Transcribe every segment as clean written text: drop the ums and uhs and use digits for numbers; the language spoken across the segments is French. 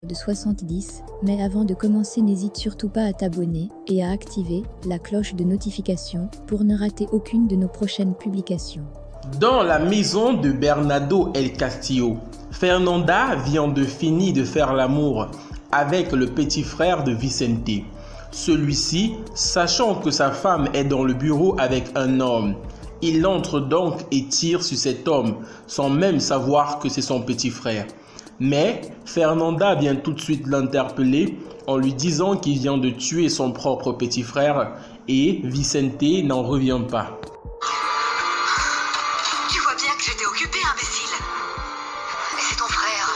de 70, mais avant de commencer, n'hésite surtout pas à t'abonner et à activer la cloche de notification pour ne rater aucune de nos prochaines publications. Dans la maison de Bernardo El Castillo, Fernanda vient de finir de faire l'amour avec le petit frère de Vicente. Celui-ci, sachant que sa femme est dans le bureau avec un homme, il entre donc et tire sur cet homme sans même savoir que c'est son petit frère. Mais Fernanda vient tout de suite l'interpeller en lui disant qu'il vient de tuer son propre petit frère et Vicente n'en revient pas. Tu vois bien que j'étais occupée, imbécile. Mais c'est ton frère.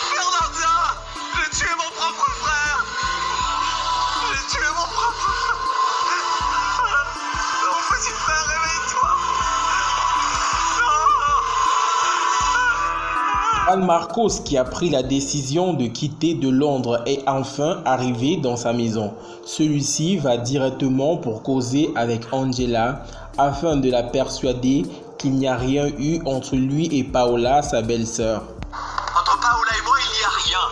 Fernanda! J'ai tué mon propre frère! J'ai tué mon propre frère! Mon petit frère, réveille-toi! Juan Marcos, qui a pris la décision de quitter de Londres, est enfin arrivé dans sa maison. Celui-ci va directement pour causer avec Angela afin de la persuader qu'il n'y a rien eu entre lui et Paola, sa belle-sœur. Entre Paola et moi, il n'y a rien.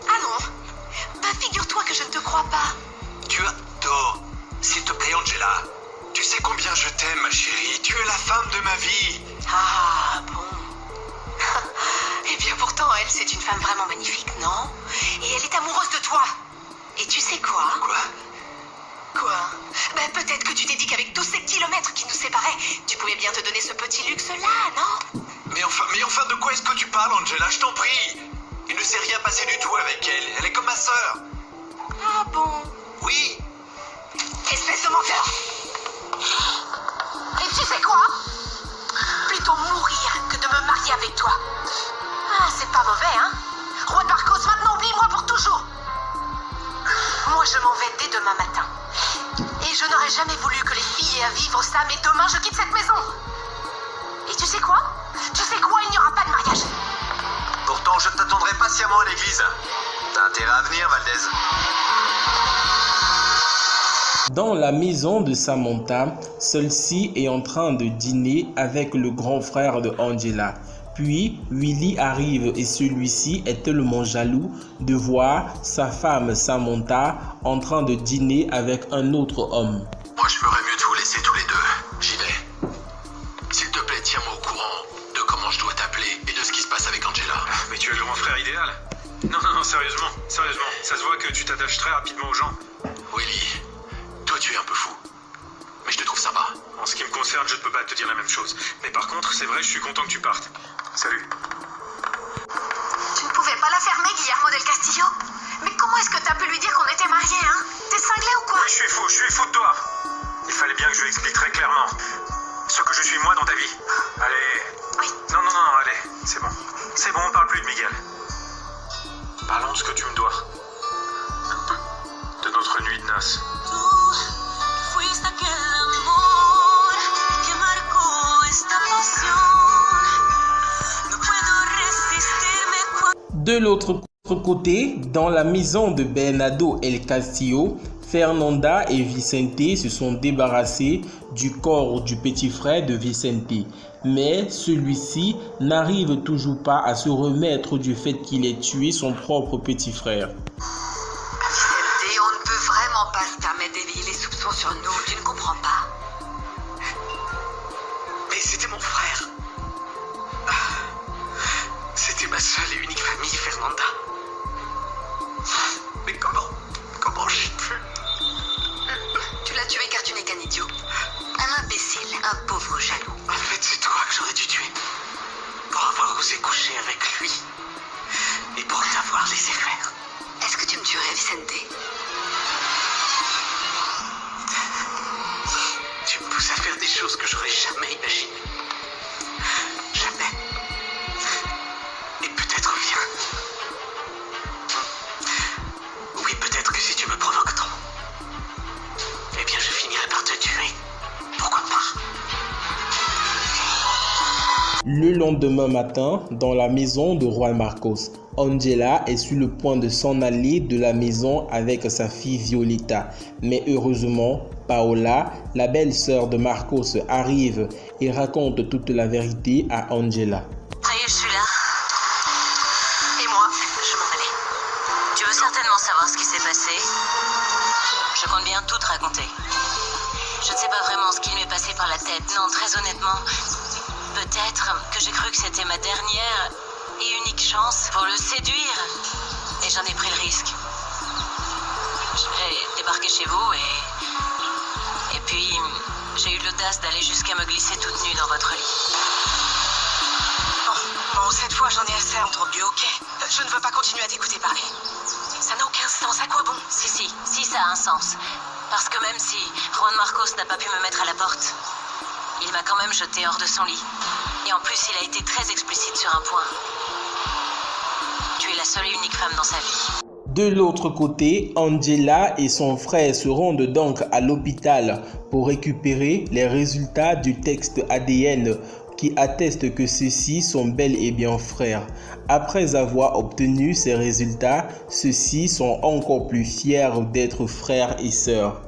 Ah non? Bah figure-toi que je ne te crois pas. Tu as tort. S'il te plaît, Angela. Tu sais combien je t'aime, ma chérie. Tu es la femme de ma vie. Ah bon. Eh bien pourtant, elle, c'est une femme vraiment magnifique, non? Et elle est amoureuse de toi. Et tu sais quoi? Quoi? Ben peut-être que tu t'es dit qu'avec tous ces kilomètres qui nous séparaient, tu pouvais bien te donner ce petit luxe-là, non? Mais enfin, de quoi est-ce que tu parles, Angela? Je t'en prie. Il ne s'est rien passé du tout avec elle. Elle est comme ma sœur. Ah bon? Oui. Espèce de menteur! Et tu sais quoi? Plutôt mourir que de me marier avec toi. Ah, c'est pas mauvais, hein? Juan Marcos, maintenant oublie-moi pour toujours. Moi, je m'en vais dès demain matin. Et je n'aurais jamais voulu que les filles aient à vivre ça, mais demain, je quitte cette maison. Et tu sais quoi? Tu sais quoi? Il n'y aura pas de mariage. Pourtant, je t'attendrai patiemment à l'église. T'as intérêt à venir, Valdez. Dans la maison de Samantha, celle-ci est en train de dîner avec le grand frère de Angela. Puis Willy arrive et celui-ci est tellement jaloux de voir sa femme Samantha en train de dîner avec un autre homme. Moi, je ferais mieux de vous laisser tous les deux. J'y vais. S'il te plaît, tiens-moi au courant de comment je dois t'appeler et de ce qui se passe avec Angela. Mais tu es le grand frère idéal. Non, sérieusement. Ça se voit que tu t'attaches très rapidement aux gens. Willy, toi, tu es un peu fou. Mais je te trouve sympa. En ce qui me concerne, je ne peux pas te dire la même chose. Mais par contre, c'est vrai, je suis content que tu partes. Salut. Tu ne pouvais pas la fermer, Guillermo del Castillo? Mais comment est-ce que t'as pu lui dire qu'on était mariés, hein? T'es cinglé ou quoi? Oui, je suis fou de toi. Il fallait bien que je lui explique très clairement ce que je suis moi dans ta vie. Allez. Oui. Non, allez, c'est bon. C'est bon, on parle plus de Miguel. Parlons de ce que tu me dois. De notre nuit de noces. De l'autre côté, dans la maison de Bernardo El Castillo, Fernanda et Vicente se sont débarrassés du corps du petit frère de Vicente. Mais celui-ci n'arrive toujours pas à se remettre du fait qu'il ait tué son propre petit frère. Vicente, on ne peut vraiment pas se permettre d'éveiller les soupçons sur nous, tu ne comprends pas? Mais c'était mon frère. C'était ma seule et unique famille, Fernanda. Mais comment j'ai pu... Tu l'as tué car tu n'es qu'un idiot. Un imbécile, un pauvre jaloux. En fait, c'est toi que j'aurais dû tuer. Pour avoir osé coucher avec lui. Et pour t'avoir laissé faire. Est-ce que tu me tuerais, Vicente? Tu me pousses à faire des choses que j'aurais jamais imaginées. Jamais. Et peut-être viens. Oui, peut-être que si tu me provoques trop, eh bien je finirai par te tuer. Pourquoi pas? Le lendemain matin, dans la maison de Juan Marcos, Angela est sur le point de s'en aller de la maison avec sa fille Violetta. Mais heureusement, Paola, la belle-sœur de Marcos, arrive et raconte toute la vérité à Angela. Ça y est, je suis là. Et moi, je m'en allais. Tu veux certainement savoir ce qui s'est passé? Je compte bien tout te raconter. Je ne sais pas vraiment ce qui m'est passé par la tête. Non, très honnêtement, peut-être que j'ai cru que c'était ma dernière et unique chance pour le séduire. Et j'en ai pris le risque. J'ai débarqué chez vous et puis j'ai eu l'audace d'aller jusqu'à me glisser toute nue dans votre lit. Bon, cette fois j'en ai assez entendu, ok? Je ne veux pas continuer à t'écouter parler. Ça n'a aucun sens, à quoi bon? Si, ça a un sens. Parce que même si Juan Marcos n'a pas pu me mettre à la porte, il m'a quand même jeté hors de son lit. Et en plus, il a été très explicite sur un point. Tu es la seule et unique femme dans sa vie. De l'autre côté, Angela et son frère se rendent donc à l'hôpital pour récupérer les résultats du test ADN qui atteste que ceux-ci sont bel et bien frères. Après avoir obtenu ces résultats, ceux-ci sont encore plus fiers d'être frères et sœurs.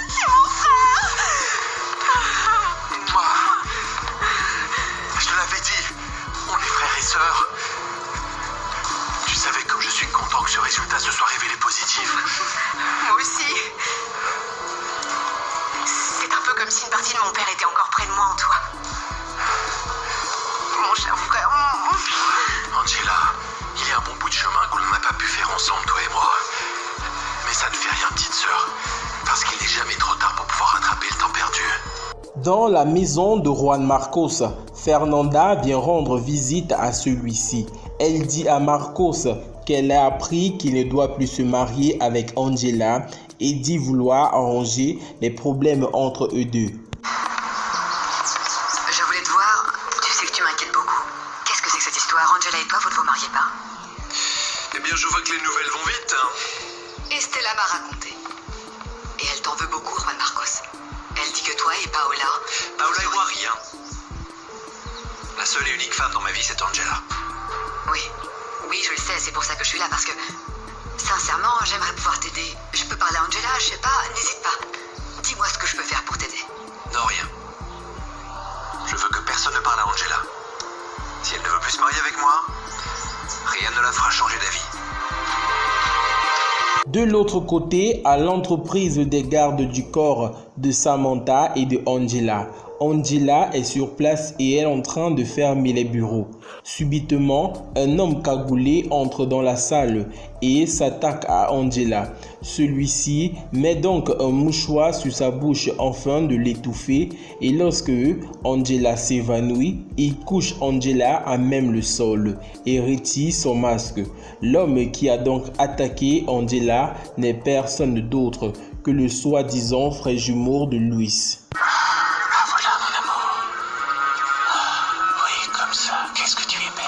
C'est mon frère! Moi, je te l'avais dit, on est frères et sœurs. Tu savais comme je suis content que ce résultat se soit révélé positif. Moi aussi. C'est un peu comme si une partie de mon père était encore près de moi en toi. Mon cher frère. Angela, il y a un bon bout de chemin qu'on n'a pas pu faire ensemble, toi et moi. Mais ça ne fait rien, petite sœur, parce qu'il n'est jamais trop tard pour pouvoir rattraper le temps perdu. Dans la maison de Juan Marcos, Fernanda vient rendre visite à celui-ci. Elle dit à Marcos qu'elle a appris qu'il ne doit plus se marier avec Angela et dit vouloir arranger les problèmes entre eux deux. Je voulais te voir. Tu sais que tu m'inquiètes beaucoup. Qu'est-ce que c'est que cette histoire? Angela et toi, vous ne vous mariez pas? Eh bien, je vois que les nouvelles vont vite. Et Stella m'a raconté. Et elle t'en veut beaucoup, Juan Marcos. Elle dit que toi et Paola... Paola et moi, rien. La seule et unique femme dans ma vie, c'est Angela. Oui, je le sais, c'est pour ça que je suis là, parce que... Sincèrement, j'aimerais pouvoir t'aider. Je peux parler à Angela, je sais pas, n'hésite pas. Dis-moi ce que je peux faire pour t'aider. Non, rien. Je veux que personne ne parle à Angela. Si elle ne veut plus se marier avec moi, rien ne la fera changer d'avis. De l'autre côté, à l'entreprise des gardes du corps de Samantha et de Angela. Angela est sur place et est en train de fermer les bureaux. Subitement, un homme cagoulé entre dans la salle et s'attaque à Angela. Celui-ci met donc un mouchoir sur sa bouche afin de l'étouffer et lorsque Angela s'évanouit, il couche Angela à même le sol et retire son masque. L'homme qui a donc attaqué Angela n'est personne d'autre que le soi-disant frère jumeau de Luis. Qu'est-ce que tu es belle.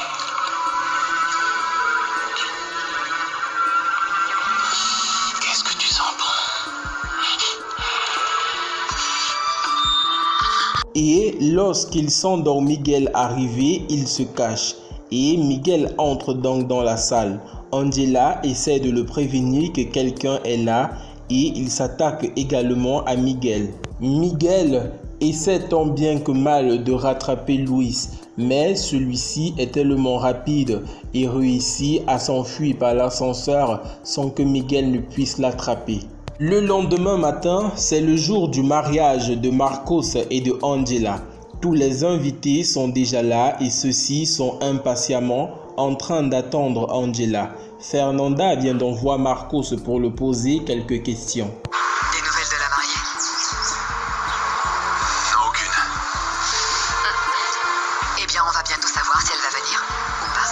Qu'est-ce que tu sens bon. Et lorsqu'il s'endort Miguel arrivé, il se cache. Et Miguel entre donc dans la salle. Angela essaie de le prévenir que quelqu'un est là et il s'attaque également à Miguel. Miguel essaie tant bien que mal de rattraper Luis, mais celui-ci est tellement rapide et réussit à s'enfuir par l'ascenseur sans que Miguel ne puisse l'attraper. Le lendemain matin, c'est le jour du mariage de Marcos et de Angela. Tous les invités sont déjà là et ceux-ci sont impatiemment en train d'attendre Angela. Fernanda vient donc voir Marcos pour lui poser quelques questions. Des nouvelles de la mariée? Non, aucune. Eh bien, on va bientôt savoir si elle va venir ou pas.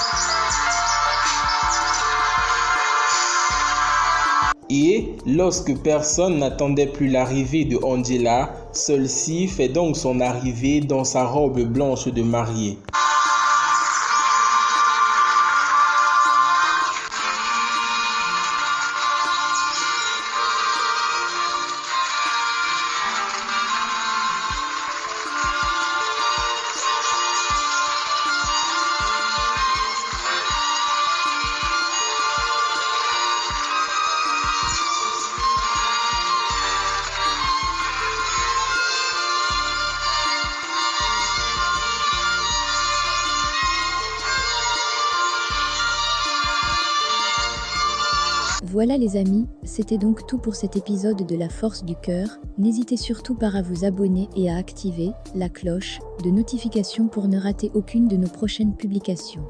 Et lorsque personne n'attendait plus l'arrivée de Angela, celle-ci fait donc son arrivée dans sa robe blanche de mariée. Voilà les amis, c'était donc tout pour cet épisode de La Force du Cœur. N'hésitez surtout pas à vous abonner et à activer la cloche de notification pour ne rater aucune de nos prochaines publications.